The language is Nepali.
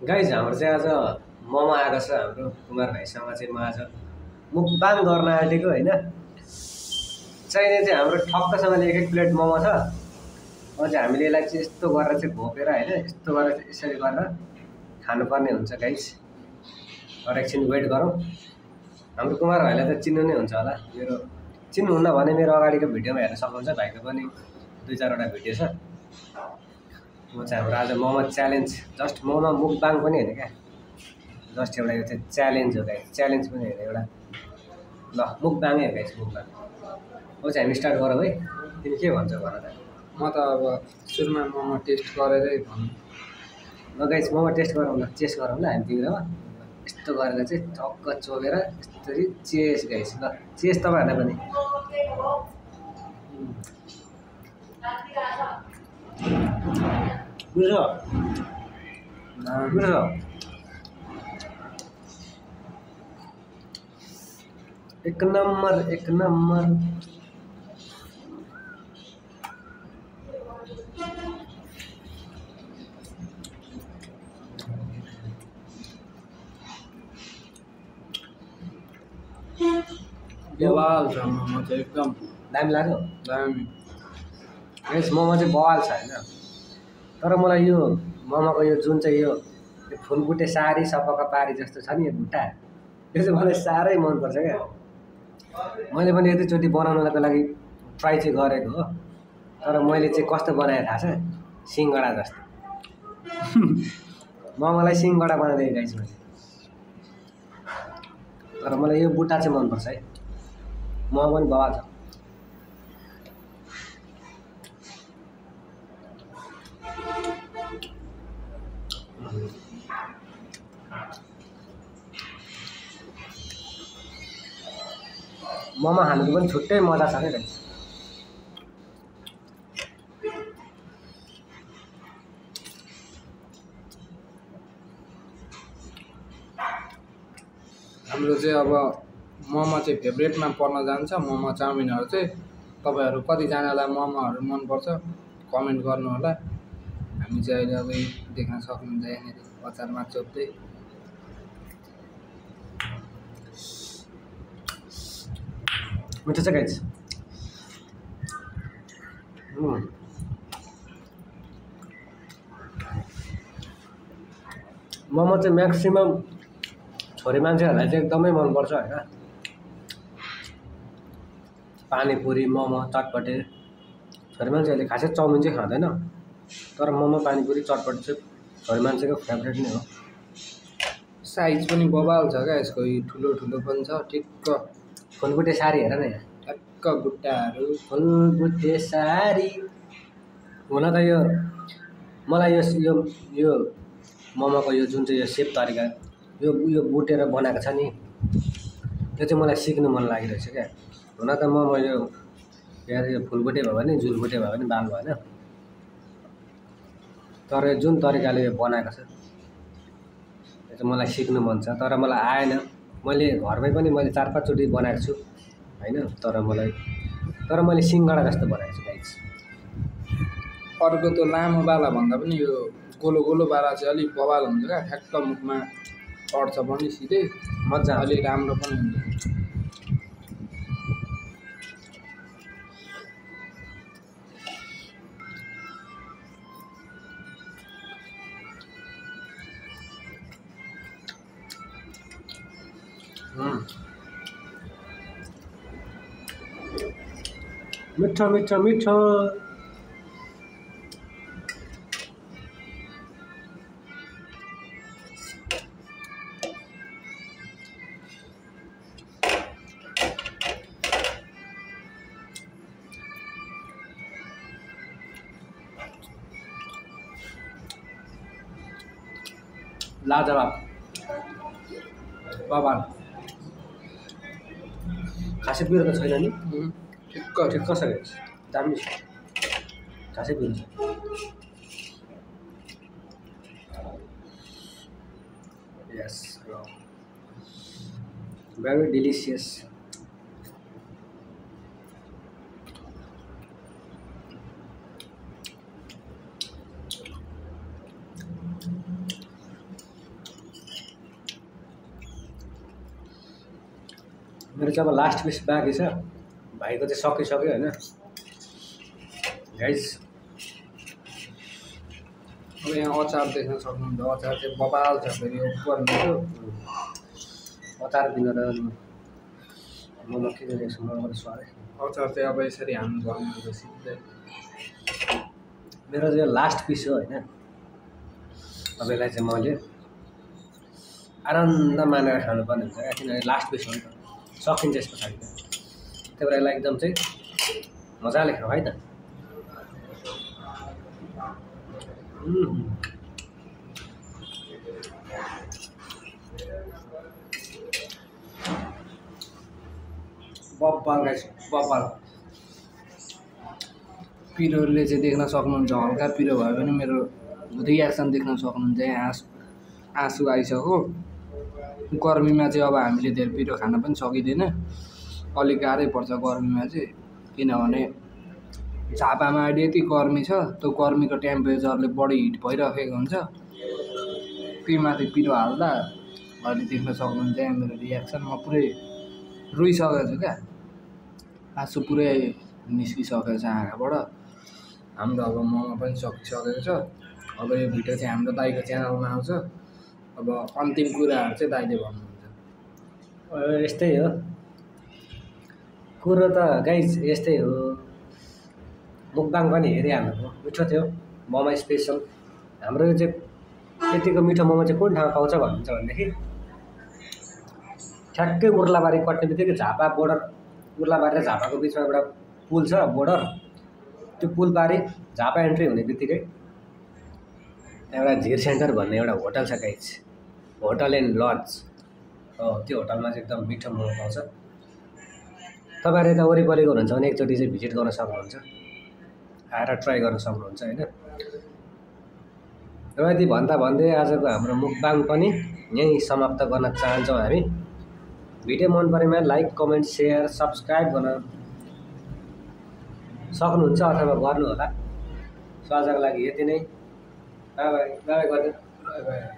गाइज हाम्रो चाहिँ आज मोमो आएको छ हाम्रो कुमार भाइसँग चाहिँ म आज मुखबाङ गर्न आँटेको होइन। चाहिने चाहिँ हाम्रो ठक्कसँगले एक प्लेट मोमो छ। अब चाहिँ हामीले यसलाई चाहिँ यस्तो गरेर चाहिँ घोपेर होइन यस्तो गरेर चाहिँ यसरी गरेर खानुपर्ने हुन्छ गाइज। और एकछिन वेट गरौँ। हाम्रो कुमार भाइलाई त चिन्नु नै हुन्छ होला, मेरो चिन्नुहुन्न भने मेरो अगाडिको भिडियोमा हेर्न सक्नुहुन्छ। भाइको पनि 2-4वटा भिडियो छ। म चाहिँ हाम्रो आज मोमो च्यालेन्ज, जस्ट मोमो मुखबाङ पनि होइन क्या, जस्ट एउटा यो चाहिँ च्यालेन्ज हो गाइस। च्यालेन्ज पनि होइन, एउटा ल मुखबाङै हो गाइस, मुखबाङ। अब चाहिँ हामी स्टार्ट गरौँ है। तिमी के भन्छौ भन त? म त अब सुरुमा मोमो टेस्ट गरेरै भनौँ। ल गाइस मोमो टेस्ट गरौँ, ल चेस गरौँ ल हामी तिमीहरूमा। यस्तो गरेर चाहिँ टक्क चोबेर यस्तरी चेस गाइस। ल चेस तपाईँहरूलाई पनि। बुझ्यो बुझ्यो। एक नम्बर एक नम्बर। बवाल छ मोमो चाहिँ एकदम दामी लाग्यो। दामी। यस मोमो चाहिँ बवाल छ होइन। तर मलाई यो मोमोको यो जुन चाहिँ यो फुलबुटे सारी सपक्क पारी जस्तो छ नि यो बुट्टा, यो चाहिँ मलाई साह्रै मनपर्छ क्या। मैले पनि यतिचोटि बनाउनको लागि ट्राई चाहिँ गरेको हो, तर मैले चाहिँ कस्तो बनाएँ थाहा छ? सिङ्गडा जस्तो। मोमोलाई सिङ्गडा बनाइदिएँ गाइस मैले। तर मलाई यो बुट्टा चाहिँ मनपर्छ है। मोमो पनि बवाल छ। मोमो खानुको पनि छुट्टै मजा छ क्या गाइस। हाम्रो चाहिँ अब मोमो चाहिँ फेभरेटमा पर्न जान्छ। मोमो चाउमिनहरू चाहिँ तपाईँहरू कतिजनालाई मोमोहरू मनपर्छ कमेन्ट गर्नु होला। हामी चाहिँ अहिले अब देख्न सक्नुहुन्छ यहाँनिर अचारमा चोप्दै। मिठो छ गाइस। मोमो चाहिँ म्याक्सिमम छोरी मान्छेहरूलाई चाहिँ एकदमै मनपर्छ होइन। पानीपुरी मोमो चटपटे छोरी मान्छेहरूले खासै चाउमिन चाहिँ खाँदैन, तर मोमो पानीपुरी चटपटे चाहिँ छोरी मान्छेको फेभरेट नै हो। साइज पनि बवाल छ क्या यसको, ठुलो ठुलो पनि छ ठिक्क। फुलबुटे सारी हेर न यहाँ, ठ्याक्क बुट्टाहरू फुलबुटे सारी। हुन त यो मलाई यो यो मोमोको यो जुन चाहिँ यो सेप तरिका यो बुटेर बनाएको छ नि, यो चाहिँ मलाई सिक्नु मन लागिरहेछ क्या। हुन त मोमो यो फुलबुटे भयो भने झुलबुटे भयो भने बाल भएन, तर जुन तरिकाले यो बनाएको छ यो चाहिँ मलाई सिक्नु मन छ। तर मलाई आएन। मैले घरमै पनि मैले 4-5 चोटि बनाएको छु होइन। तर मैले सिङ्गडा जस्तो बनाएको छु गाइस। अर्को त्यो लामो बाला भन्दा पनि यो गोलो गोलो बाला चाहिँ अलिक बवाल हुन्छ क्या। ठ्याक्क मुखमा चढ्छ पनि सिधै, मजा अलिक राम्रो पनि हुन्छ। मिठो मिठो मिठो। लाजवाब बवाल। खासै पिरो त छैन नि, ठिक्क ठिक्क छ गाइस, दामी छ। खासै पिरो छ। यस भेरी डिलिसियस। मेरो चाहिँ अब लास्ट पिस बाँकी छ, भाइको चाहिँ सकिसक्यो होइन गाइस। अब यहाँ अचार देख्न सक्नुहुन्छ, अचार चाहिँ बबाल छ फेरि गर्मीको। अचार बिना त मोमो के गरेको छु मोमो स्वादै। अचार चाहिँ अब यसरी हाल्नु पर्ने हुन्छ सिधै। मेरो चाहिँ लास्ट पिस हो होइन, अब यसलाई चाहिँ मैले आनन्द मानेर खानुपर्ने हुन्छ क्या, किनभने लास्ट पिस हो नि त, सकिन्छ यस पछाडि त। त्यही भएर यसलाई एकदम चाहिँ मजाले खाऊ है त। बब्बाल गाइस, बब्बाल। पिरोले चाहिँ देख्न सक्नुहुन्छ, हल्का पिरो भयो भने मेरो रियाक्सन देख्न सक्नुहुन्छ। यहाँ आँसु आइसक्यो। गर्मीमा चाहिँ अब हामीले धेरै पिरो खान पनि सकिँदैन, अलिक गाह्रै पर्छ गर्मीमा चाहिँ, किनभने झापामा अहिले यति गर्मी छ, त्यो गर्मीको टेम्परेचरले बढी हिट भइरहेको हुन्छ। त्यही माथि पिरो हाल्दा अहिले देख्न सक्नुहुन्छ यहाँ मेरो रियाक्सन। म पुरै रोइसकेको छु क्या, आँसु पुरै निस्किसकेको छ आँखाबाट। हाम्रो अब मोमो पनि सकिसकेको छ। अब यो भिडियो चाहिँ हाम्रो दाइको च्यानलमा आउँछ। अब अन्तिम कुराहरू चाहिँ दाइले भन्नुहुन्छ। यस्तै हो कुरो त गाइज, यस्तै हो। मुकबाङ पनि हेरिहाल्नु हो, मिठो थियो मोमो स्पेसल। हाम्रो यो चाहिँ यतिको मिठो मोमो चाहिँ कुन ठाउँमा पाउँछ भन्नुहुन्छ भनेदेखि ठ्याक्कै उर्लाबारी कट्ने बित्तिकै झापा बोर्डर, उर्लाबारी र झापाको बिचमा एउटा पुल छ बोर्डर, त्यो पुल पारी झापा एन्ट्री हुने बित्तिकै एउटा झिर सेन्टर भन्ने एउटा होटल छ गाइज, होटल एन्ड लज हो। त्यो होटलमा चाहिँ एकदम मिठो मोमो पाउँछ। तपाईँहरू यता वरिपरिको हुनुहुन्छ भने एकचोटि चाहिँ भिजिट गर्न सक्नुहुन्छ, आएर ट्राई गर्न सक्नुहुन्छ होइन। र यति भन्दै आजको हाम्रो मुकबाङ पनि यहीँ समाप्त गर्न चाहन्छौँ हामी। भिडियो मन परेमा लाइक, कमेन्ट, सेयर, सब्सक्राइब गर्न सक्नुहुन्छ अथवा गर्नुहोला। सो आजको लागि यति नै। बाई बाई, बाई बाई गरिदिनु। By by.